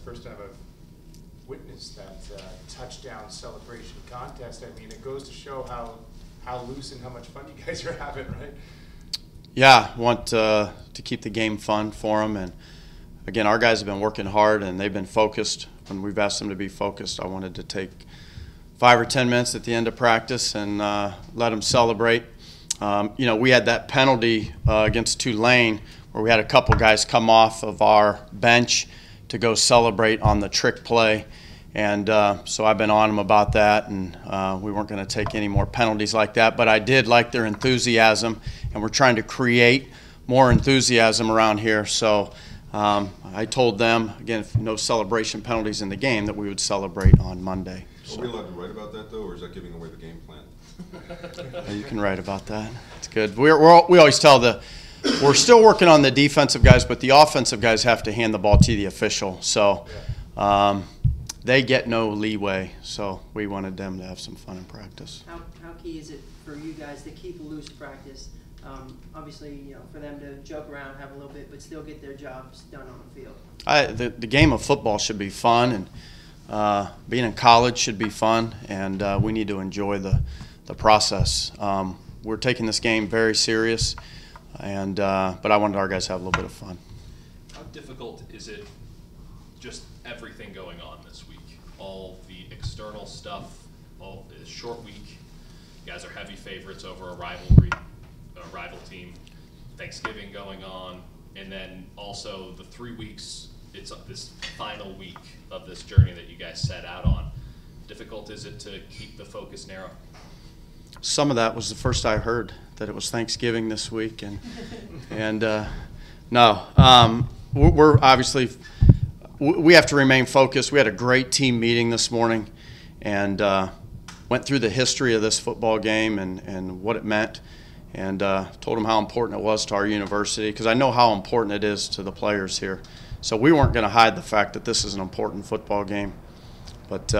First time I've witnessed that touchdown celebration contest. I mean, it goes to show how loose and how much fun you guys are having, right? Yeah, want to keep the game fun for them. And again, our guys have been working hard and they've been focused. When we've asked them to be focused, I wanted to take 5 or 10 minutes at the end of practice and let them celebrate. We had that penalty against Tulane where we had a couple guys come off of our bench to go celebrate on the trick play. And so I've been on them about that, and we weren't going to take any more penalties like that. But I did like their enthusiasm, and we're trying to create more enthusiasm around here. So I told them, again, if no celebration penalties in the game, that we would celebrate on Monday. So. Are we allowed to write about that, though, or is that giving away the game plan? You can write about that. It's good. We always tell we're still working on the defensive guys, but the offensive guys have to hand the ball to the official. So they get no leeway. So we wanted them to have some fun in practice. How key is it for you guys to keep a loose practice? Obviously, for them to joke around, have a little bit, but still get their jobs done on the field. The game of football should be fun, and being in college should be fun, and we need to enjoy the process. We're taking this game very serious. But I wanted our guys to have a little bit of fun. How difficult is it, just everything going on this week? All the external stuff, all the short week. You guys are heavy favorites over a rival team. Thanksgiving going on, and then also the 3 weeks. It's this final week of this journey that you guys set out on. Difficult is it to keep the focus narrow? Some of that was the first I heard, that it was Thanksgiving this week, we're obviously we have to remain focused. We had a great team meeting this morning, and went through the history of this football game and what it meant, and told them how important it was to our university, because I know how important it is to the players here. So we weren't going to hide the fact that this is an important football game, but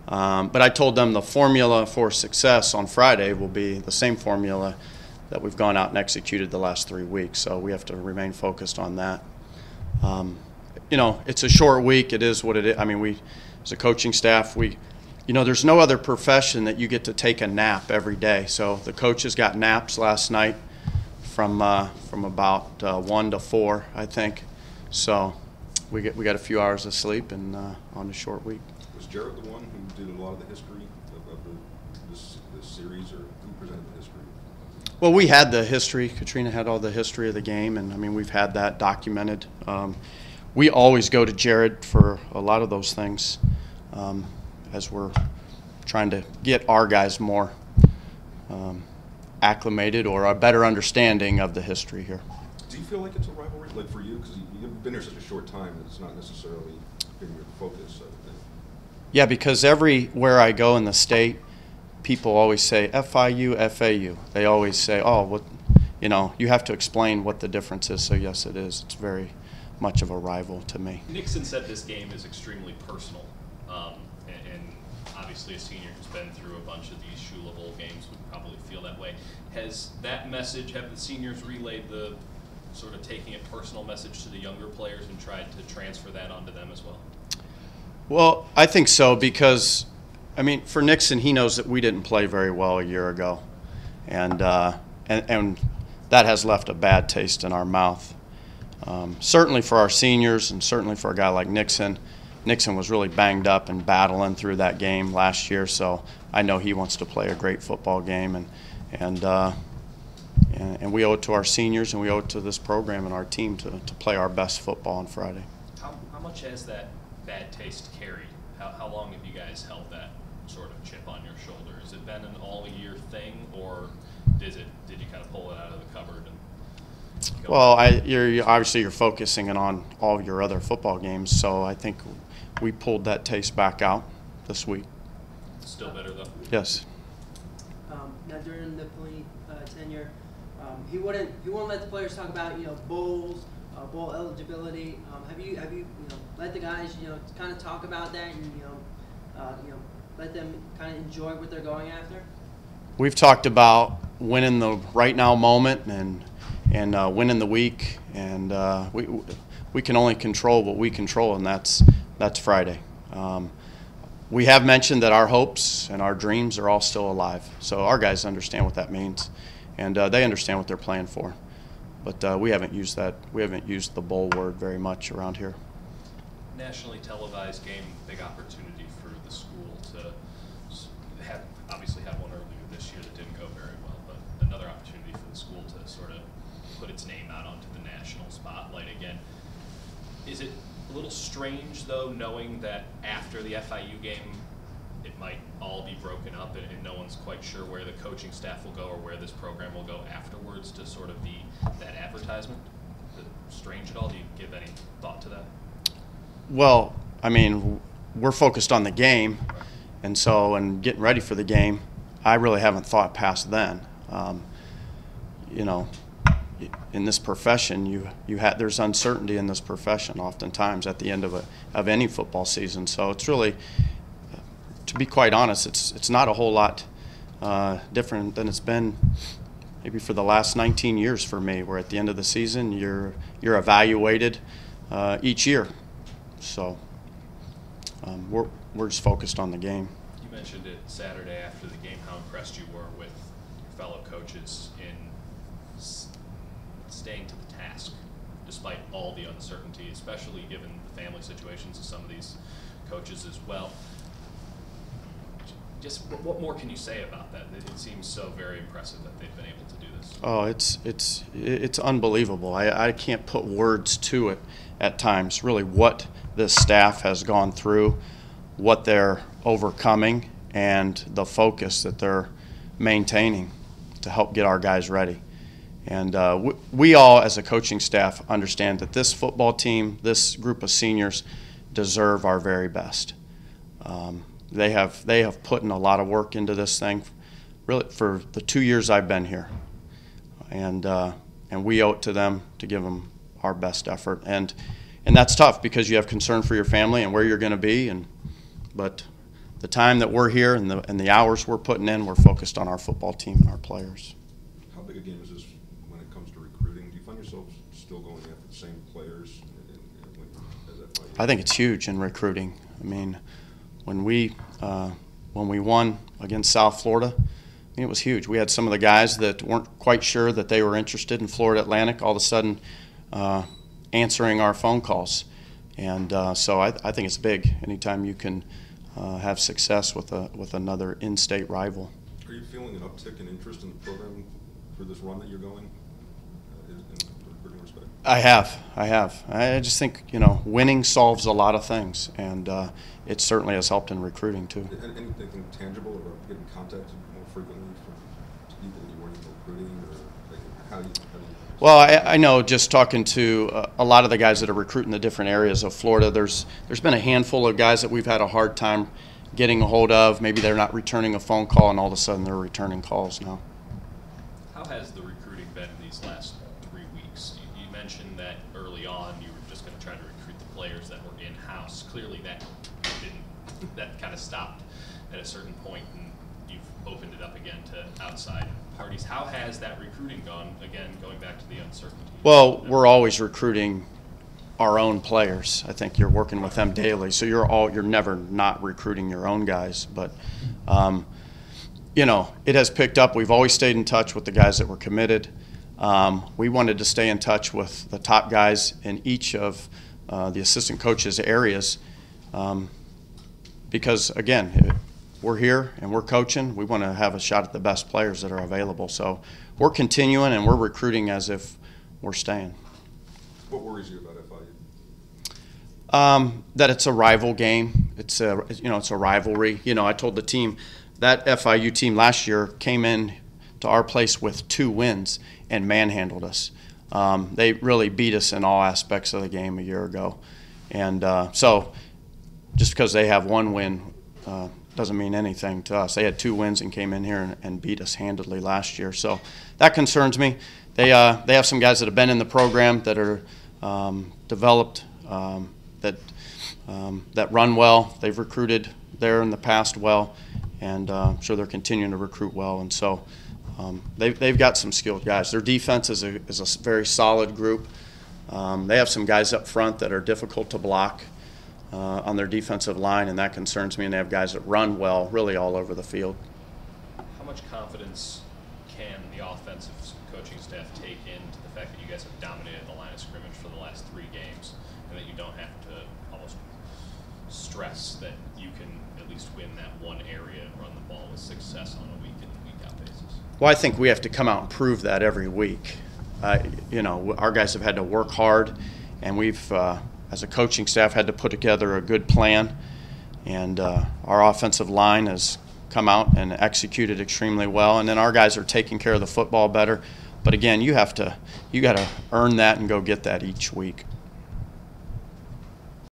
I told them the formula for success on Friday will be the same formula that we've gone out and executed the last 3 weeks. So we have to remain focused on that. It's a short week. It is what it is. I mean, we, as a coaching staff, there's no other profession that you get to take a nap every day. So the coaches got naps last night from about 1 to 4, I think. So we got a few hours of sleep and on a short week. Was Jared the one who did a lot of the history of this series, or who presented the history? Well, we had the history. Katrina had all the history of the game, and I mean, we've had that documented. We always go to Jared for a lot of those things as we're trying to get our guys more acclimated or a better understanding of the history here. Do you feel like it's a rivalry, like for you? Because you've been here such a short time, and it's not necessarily been your focus. Yeah, because everywhere I go in the state, people always say FIU, FAU. They always say, oh, you have to explain what the difference is. So yes, it is. It's very much of a rival to me. Nixon said this game is extremely personal, and obviously a senior who's been through a bunch of these Shula Bowl games would probably feel that way. Has that message, have the seniors relayed the sort of taking it personal message to the younger players and tried to transfer that onto them as well? Well, I think so, because, I mean, for Nixon, he knows that we didn't play very well a year ago, and that has left a bad taste in our mouth. Certainly for our seniors, and certainly for a guy like Nixon. Nixon was really banged up and battling through that game last year, so I know he wants to play a great football game, and we owe it to our seniors, and we owe it to this program and our team to play our best football on Friday. How much has that bad taste carried? How long have you guys held that sort of chip on your shoulder? Has it been an all-year thing, or did you kind of pull it out of the cupboard? Well, you're focusing on all of your other football games, so I think we pulled that taste back out this week. Still better though. Yes. Now during the Pelini tenure, he wouldn't let the players talk about bowls, bowl eligibility. Have you let the guys kind of talk about that and let them kind of enjoy what they're going after? We've talked about winning the right now moment and winning the week, and we can only control what we control, and that's Friday. We have mentioned that our hopes and our dreams are all still alive. So our guys understand what that means, and they understand what they're playing for. But we haven't used that. We haven't used the bowl word very much around here. Nationally televised game, big opportunity for the school to obviously had one earlier this year that didn't go very well, but another opportunity for the school to sort of put its name out onto the national spotlight again. Is it a little strange, though, knowing that after the FIU game, it might all be broken up and no one's quite sure where the coaching staff will go or where this program will go afterwards to sort of be that advertisement? Is it strange at all? Do you give any thought to that? Well, I mean, we're focused on the game, and so and getting ready for the game, I really haven't thought past then. You know, in this profession, there's uncertainty in this profession oftentimes at the end of any football season. So it's really, to be quite honest, it's not a whole lot different than it's been maybe for the last 19 years for me, where at the end of the season you're evaluated each year. So we're just focused on the game. You mentioned it Saturday after the game, how impressed you were with your fellow coaches in staying to the task despite all the uncertainty, especially given the family situations of some of these coaches as well. Just what more can you say about that? It seems so very impressive that they've been able to do this. Oh, it's unbelievable. I can't put words to it at times, really, what this staff has gone through, what they're overcoming, and the focus that they're maintaining to help get our guys ready. And we all, as a coaching staff, understand that this football team, this group of seniors, deserve our very best. They have put in a lot of work into this thing, really, for the 2 years I've been here, and we owe it to them to give them our best effort. And that's tough because you have concern for your family and where you're going to be. But the time that we're here and the hours we're putting in, we're focused on our football team and our players. How big a game is this when it comes to recruiting? Do you find yourself still going after the same players as FIU? I think it's huge in recruiting. I mean, when we won against South Florida, I mean, it was huge. We had some of the guys that weren't quite sure that they were interested in Florida Atlantic all of a sudden answering our phone calls. And so I think it's big anytime you can have success with another in-state rival. Are you feeling an uptick in interest in the program for this run that you're going in recruiting respect? I have. I just think, winning solves a lot of things, and it certainly has helped in recruiting too. Anything tangible, or getting contacted more frequently from people that you weren't even recruiting, or how do you Well, I know just talking to a lot of the guys that are recruiting the different areas of Florida, there's been a handful of guys that we've had a hard time getting a hold of. Maybe they're not returning a phone call, and all of a sudden they're returning calls now. How has the recruiting been these last 3 weeks? You mentioned that early on you were just going to try to recruit the players that were in-house. Clearly that kind of stopped at a certain point, and you've opened it up again to outside parties. How has that recruiting gone, again, going back to the uncertainty? Well, we're always recruiting our own players. I think you're working with them daily, so you're never not recruiting your own guys. But it has picked up. We've always stayed in touch with the guys that were committed. We wanted to stay in touch with the top guys in each of the assistant coaches' areas because, again, we're here and we're coaching. We want to have a shot at the best players that are available. So we're continuing and we're recruiting as if we're staying. What worries you about FIU? That it's a rival game. It's a rivalry. I told the team that FIU team last year came in to our place with 2 wins and manhandled us. They really beat us in all aspects of the game a year ago. And so just because they have 1 win doesn't mean anything to us. They had 2 wins and came in here and beat us handedly last year. So that concerns me. They have some guys that have been in the program that are developed, that run well. They've recruited there in the past well, and I'm sure they're continuing to recruit well. And so they've got some skilled guys. Their defense is a very solid group. They have some guys up front that are difficult to block on their defensive line, and that concerns me. And they have guys that run well, really all over the field. How much confidence can the offensive coaching staff take into the fact that you guys have dominated the line of scrimmage for the last 3 games, and that you don't have to almost stress that you can at least win that one area and run the ball with success on a week-in, week-out basis? Well, I think we have to come out and prove that every week. You know, our guys have had to work hard, and we've, as a coaching staff, had to put together a good plan. And our offensive line has come out and executed extremely well. And then our guys are taking care of the football better. But again, you got to earn that and go get that each week.